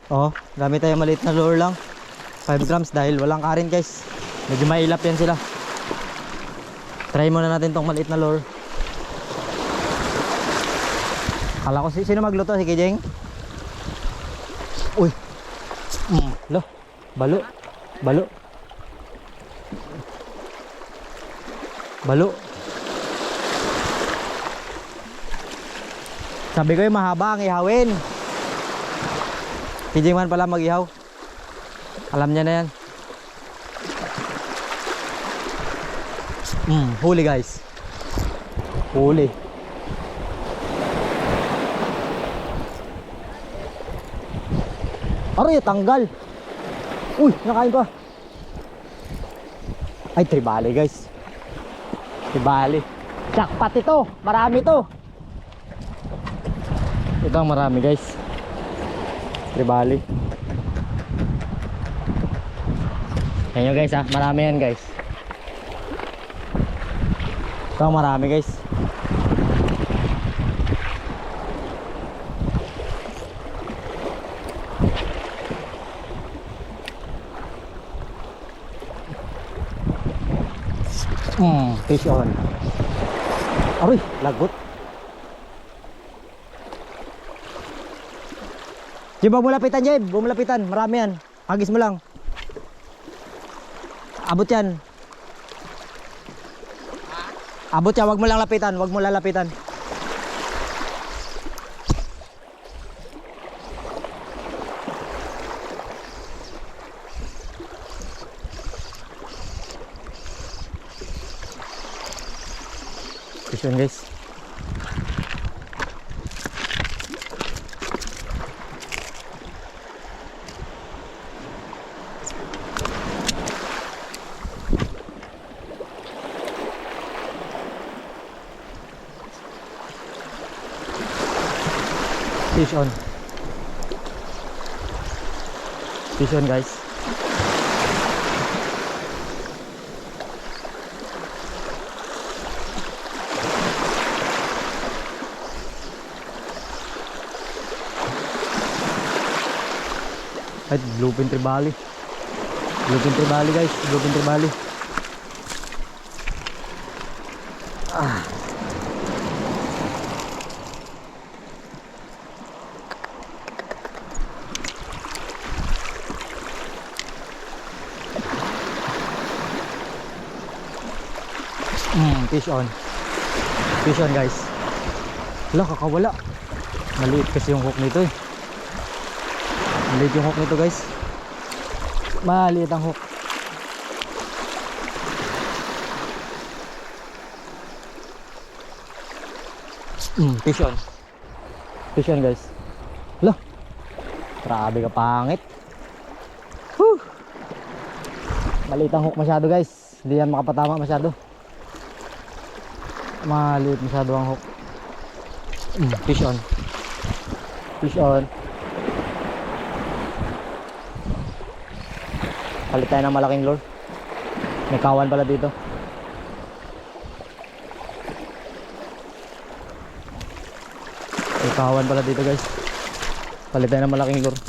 Oh, gamit tayo maliit na lure lang. 5 grams dahil walang karin guys. Medyo mailap yan sila. Try muna natin tong maliit na lure. Kala ko sino magluto, si Kijeng? Uy. Lo. Balo. Balo. Balo. Sabi ko yung mahaba ang ihawin. Kijeng man pala mag-ihaw. Alam niya na yan. Huli guys. Huli. Aray, tanggal. Uy, nakain ko. Ay, tribali guys. Tribali. Jackpot ito. Marami to. Ito ang marami guys. Tribali. Ayan guys ha. Marami yan guys. Ito ang marami guys. Fish on. Aroy, lagot. Jeb, huwag mo lapitan, Jeb. Huwag mo lapitan. Marami yan. Hagis mo lang. Abot yan. Abot yan. Huwag mo lang lapitan. Huwag mo lalapitan. Fish on guys. Fish on. Fish on guys. Ay, bluefin tribali. Bluefin tribali guys, bluefin tribali. Fish on. Fish on guys. Wala, kakawala. Maliit kasi yung hook nito eh. Maliit yung hook nito guys. Maliit ang hook. Fish on. Fish on guys. Wala. Grabe ka pangit. Whew. Maliit ang hook masyado guys. Hindi yan makapatama masyado. Maliit masyado ang hook. Fish on. Fish on. Palit tayo ng malaking lure. May kawan pala dito. May kawan pala dito guys. Palit tayo ng malaking lure.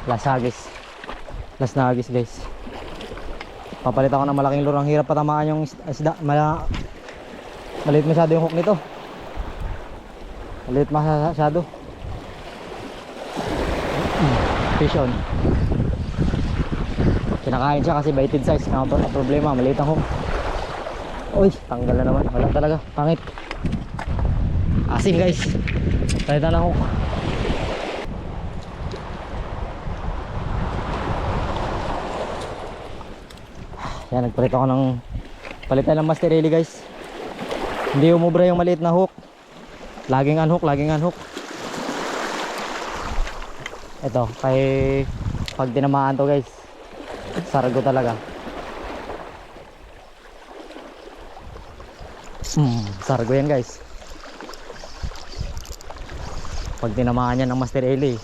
Last hagis. Last na hagis guys. Papalit ako ng malaking lure. Ang hirap patamaan yung isda. Maliit masyado yung hook nito. Maliit masyado. Fish on. Kinakain siya kasi baited size. Ang problema, maliit ang hook. Uy, tanggal na naman. Wala talaga, pangit. Asim guys. Palitan ng hook. Yan, nagpalit ako ng palitan ng master reel guys. Hindi umubra yung maliit na hook. Laging unhook, laging unhook. Ito, kay Pag tinamaan to guys, sargo talaga. Sargo yan guys. Pag tinamaan yan ng Master Eli.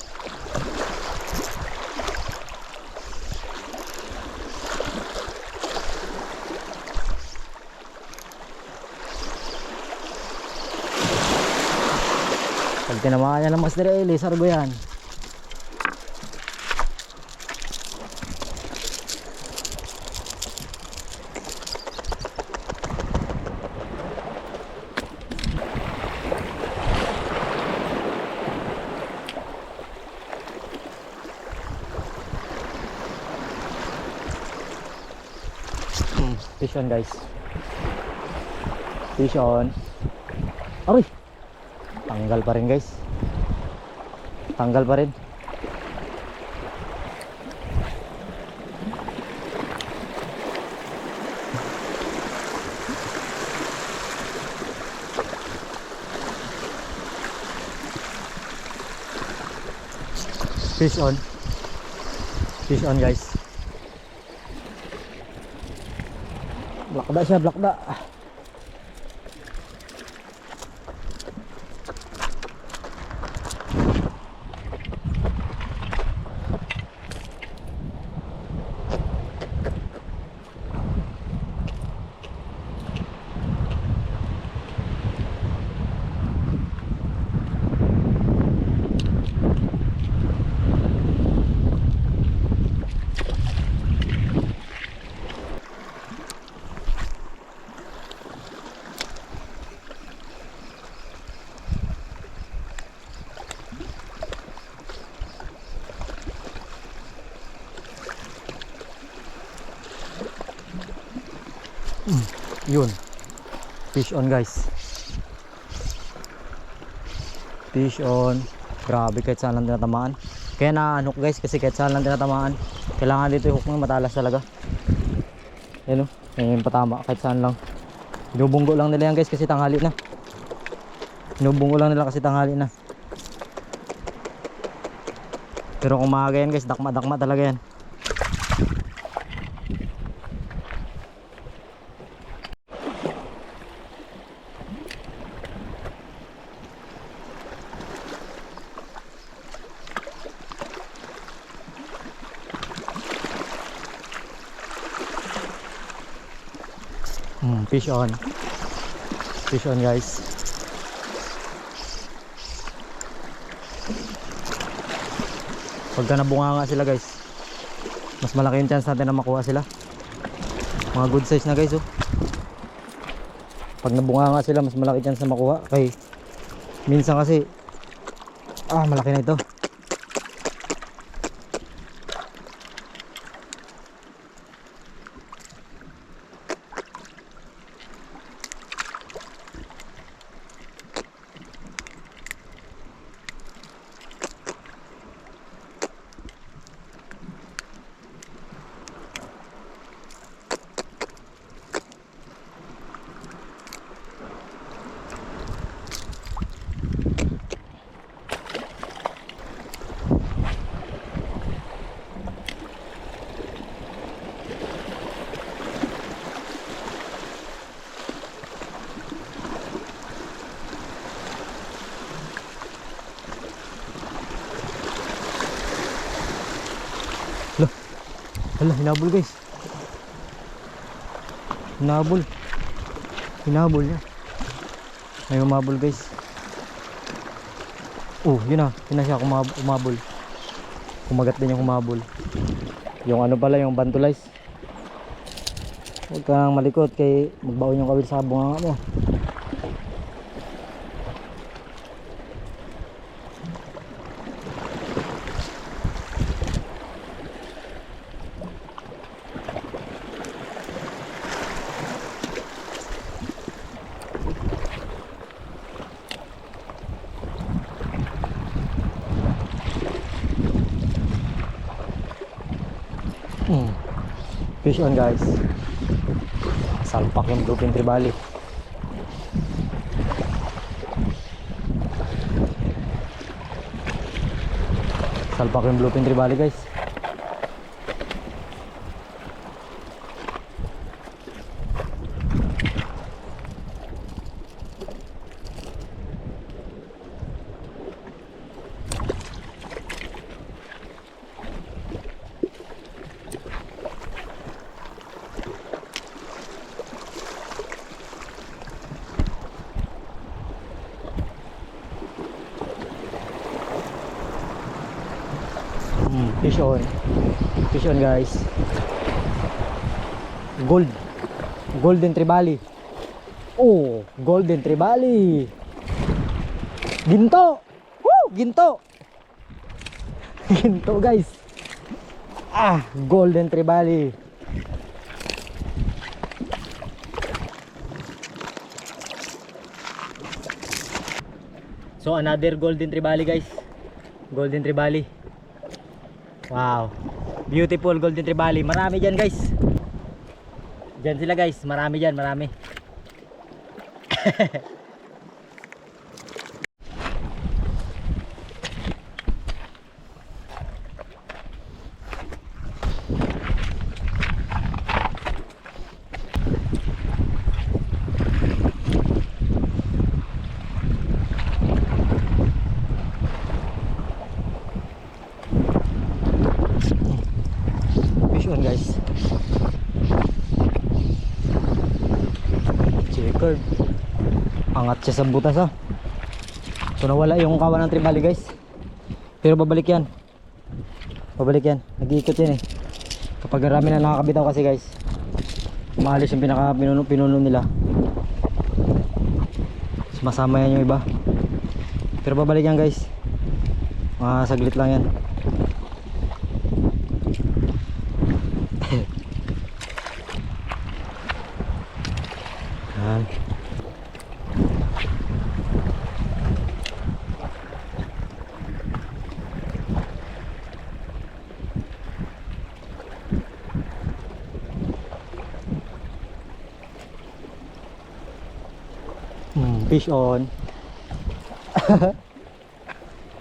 Pag tinamaan yan ng Master Eli, sargo yan. Fish on guys. Fish on. Aray! Tanggal pa rin guys. Tanggal pa rin. Fish on. Fish on guys. Blakda siya, blakda. Yun, fish on guys. Fish on. Grabe, kahit saan lang tinatamaan. Kaya na-hook guys, kasi kahit saan lang tinatamaan. Kailangan dito yung hook mo matalas talaga. Yan o, yung patama kahit saan lang. Binubunggo lang nila yan guys kasi tanghali na. Binubunggo lang nila kasi tanghali na. Pero kung maaga yan guys, dakma-dakma talaga yan. Fish on. Fish on guys. Pagka nabunga nga sila guys, mas malaki yung chance natin na makuha sila. Mga good size na guys oh. Pag nabunga nga sila, mas malaki chance na makuha. Kay minsan kasi malaki na ito. Hala, hinabol guys. Hinabol. Hinabol niya. May umabol guys. Oh, yun na. Yun na siya umabol. Kumagat din yung umabol. Yung ano pala, yung bantulize. Huwag kang malikot kay magbaon yung kawil sa bunga mo. Fish on guys. Salpak yung bluefin tribali. Salpak yung bluefin tribali guys. Fish on. Fish on guys. Golden Trevally. Oh, Golden Trevally. Ginto. Woo, ginto. Ginto guys. Golden Trevally. So another Golden Trevally guys. Golden Trevally. Wow. Beautiful Golden Trevally. Marami dyan guys. Dyan sila guys. Marami dyan. Marami. Guys, checkered, angat siya sa butas so nawala yung kawan ng Trevally guys, pero babalik yan, nag-iikot yan kapag marami na nakakabitaw kasi guys, maalis yung pinaka pinuno nila, masama yan yung iba, pero babalik yan guys, mga saglit lang yan. Fish on.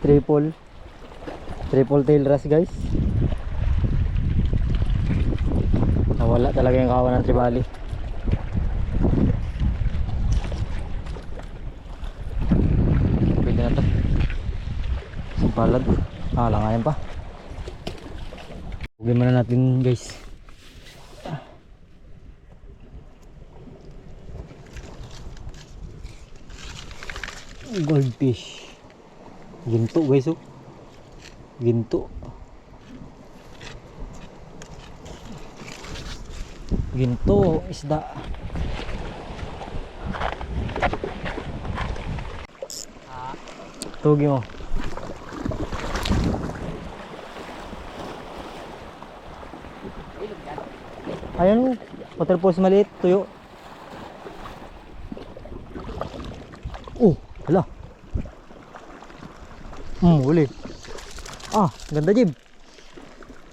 triple tail wrasse guys. Nawala talaga yung kawan ng Trevally. Pwede na to. Sampalad. Langayan pa. Hugin muna natin guys. Goldfish. Ginto guys Ginto. Ginto isda. Tugi mo. Ayan, waterfalls maliit, tuyo. Hala. Huli. Ganda jib.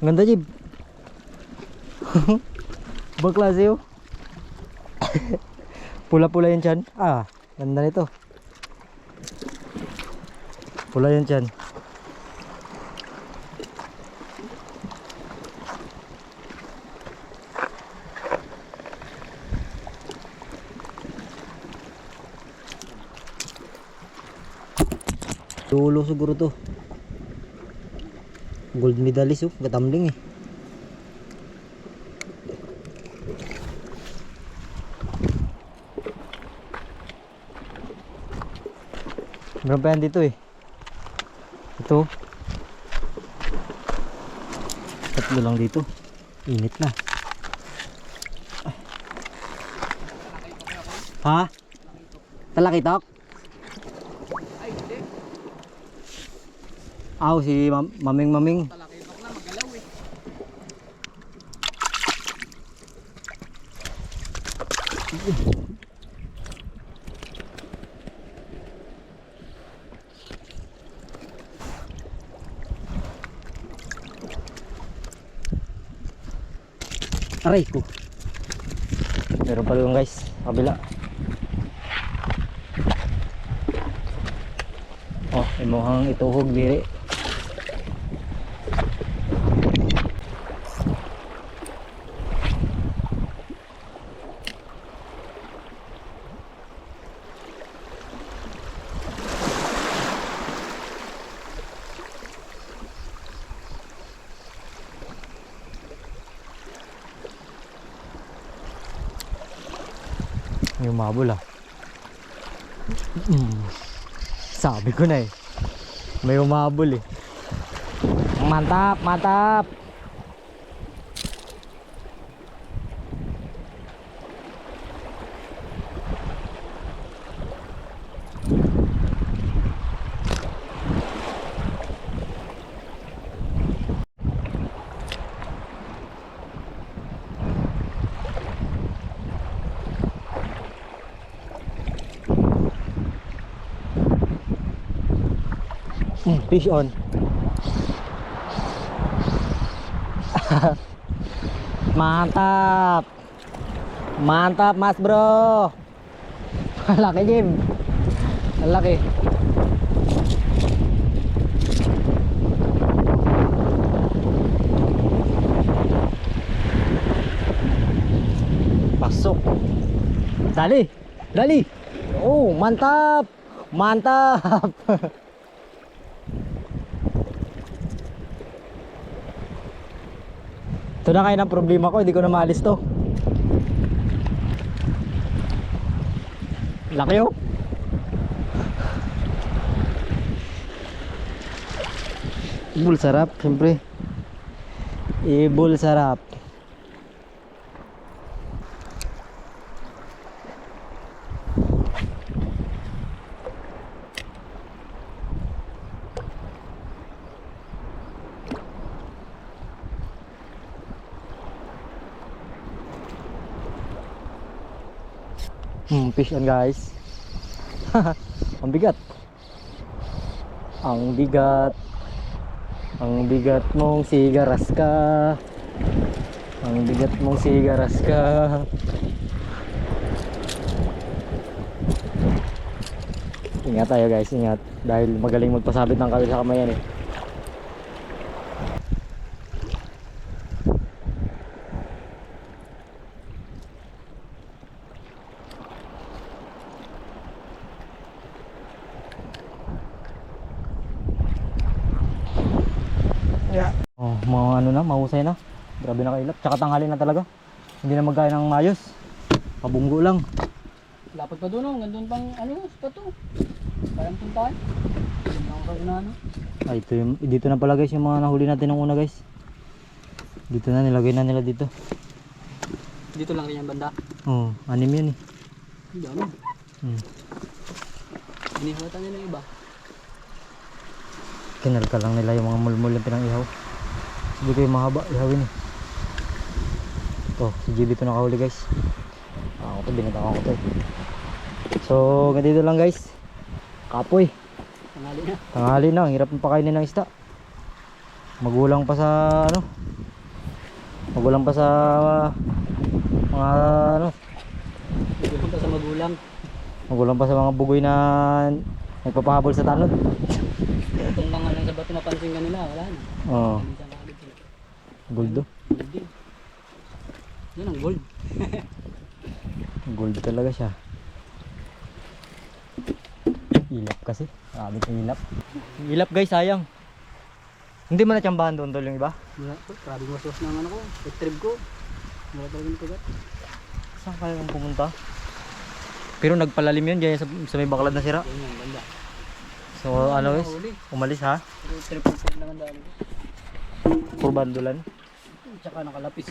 Ganda jib. Baklase oh. Pula-pula yan dyan. Ganda nito. Pula yan dyan. Dulo siguro to. Gold medalist gatambling meron pa yan dito ito tatlo lang dito, init na. Talakitok? Si maming. Talakitok na magalaw Aray ko. Meron pa doon guys, kabila. Imuhang ituhog diri. Yung mabul Sabi ko na may umabol Mantap, mantap. Fish on. Mantap. Mantap, Mas Bro. Laki, Jim. Laki. Pasok. Dali. Dali. Oh, mantap. Mantap. Ito na kayo ng problema ko, hindi ko na maalis to. Laki oh. Ibul sarap, siyempre. Ibul sarap. Fish on guys. Ang bigat. Ang bigat. Ang bigat mong sigaras ka. Ang bigat mong sigaras ka. Ingat tayo guys, ingat. Dahil magaling magpasabit ng kawil sa kamay yan eh. Oh, mga ano na, mahusay na. Grabe na kailap. Tsaka tanghali na talaga. Hindi na magkaya ng mayos. Pabunggo lang. Dapat pa doon, oh. Gandun pang ano, spot to. Parang puntahan. Ay, ito yung, dito na pala guys yung mga nahuli natin ng una guys. Dito na, nilagay na nila dito. Dito lang rin yung banda. Oh, anim yun eh. Hindi ano. Inihawatan nila yung iba. Kinalka lang nila yung mga mulmul yung pinang-ihaw. Hindi kayo mahaba, ihawin eh. Ito, si GB ito nakahuli guys. Ako ito, binatang ako ito eh. So, ganito lang guys. Kapoy. Tanghali na. Tanghali na, ang hirap ng pakainin ng isda. Magulang pa sa ano. Magulang pa sa mga ano. Magulang pa sa magulang. Magulang pa sa mga bugoy na nagpapahabol sa tanod. Itong mga lang sa bato mapansin ka nila, wala na. Oo. Gold do. Gold din. Yan ang gold. Gold talaga siya. Ilap kasi. Grabe yung ilap. Ilap guys, sayang. Hindi mo na tsambahan doon tol yung iba? Wala po, grabe masos ng ano ko. Retrieve ko. Wala talaga yung tugat. Saan kayo kung pumunta? Pero nagpalalim yun dyan sa may baklad na sira. Yan yung banda. So ano guys, umalis ha? Retrieve ko naman dami. Pur bandulan. Tsaka nakalapis.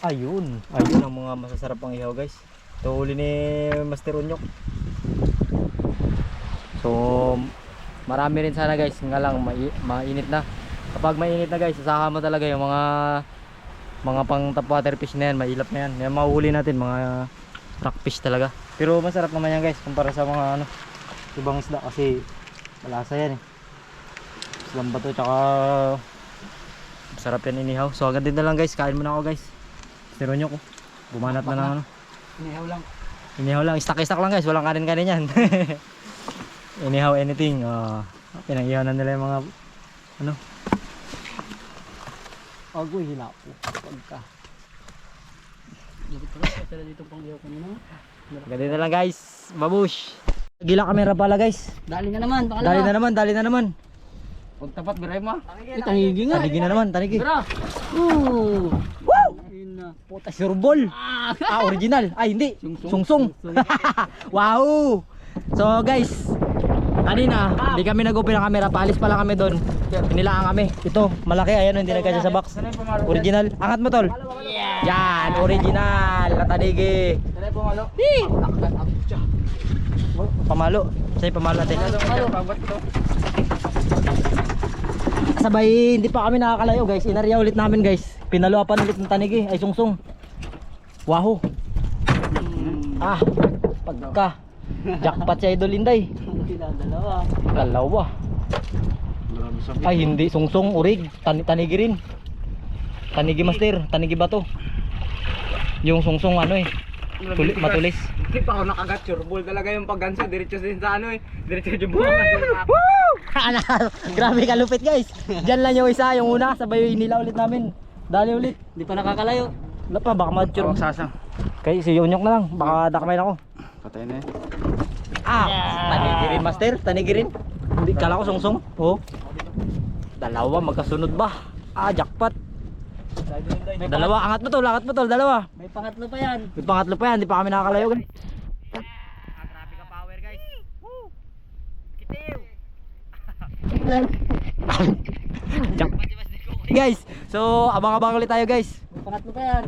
Ayun. Ayun ang mga masasarap pang ihaw guys. Ito huli ni Master Unyok. So marami rin sana guys, nga lang mainit na. Kapag mainit na guys, sasaka mo talaga yung mga pang top water fish na yan, mailap na yan. Yung mahuhuli natin, mga rockfish talaga. Pero masarap naman yan guys, kumpara sa mga ano, ibang isda kasi malasa yan eh. Islang bato tsaka masarap yan inihaw. So agad din na lang guys, kain muna ako guys. Stereo ko, bumanat na ng ano. Inihaw lang. Inihaw lang, istak lang guys, walang kanin-kanin yan. Inihaw anything. Pinang-ihaw na nila yung mga ano. Agoy, hinapo. Pagka. Dito pala, sila dito pang ihaw kanina. Ganito na lang guys, babush. Gila kamera pala guys. Dali na naman, baka Dali na naman, dali na naman. Huwag tapat, biray mo. Tangigi nga. Tanigi na naman, tanigi. Bira! Woo! Puta, surbol. Original. Ay, hindi. Sungsung. Wow. So guys, Kanina, hindi kami nag-open ng camera, paalis pa lang kami doon. Pinilaan kami. Ito, malaki, ayan, hindi nagkasya sa box. Original. Angat mo tol. Yan, original. Natanigi. Dali po malo. Pamalo. Sa'yo pamalo natin. Sabay, hindi pa kami nakakalayo guys. Inarya ulit namin guys. Pinaluapan ulit ng tanigi. Ay sungsung. Wahoo. Ah, pagka. Jackpot si Idol Inday. Dalawa. Ay hindi, sungsung, urig, tanigi rin. Tanigi master, tanigi bato. Yung sungsung ano eh, matulis. Hindi pa ako nakagat, sureball talaga yung pagganso. Diretso din sa ano eh. Diretso yung buwangan. Grabe kalupit guys. Diyan lang yung isa, yung una, sabay nila ulit namin. Dali ulit. Hindi pa nakakalayo. Wala pa, baka mature. Sasang. Kaya si Yonyok na lang, baka dakmay na ako. Patay na eh. Ah, tanigi rin master, tanigi rin. Hindi, kala ko sungsung. Oh. Dalawa, magkasunod ba? Ah, jackpot. Dalawa, angat mo tol, dalawa. May pangatlo pa yan. May pangatlo pa yan, hindi pa kami nakakalayo guys. Grabe ka power guys. Woo! Kitiw! Jackpot si Master Coco. Guys, so abang-abang ulit tayo guys. May pangatlo pa yan.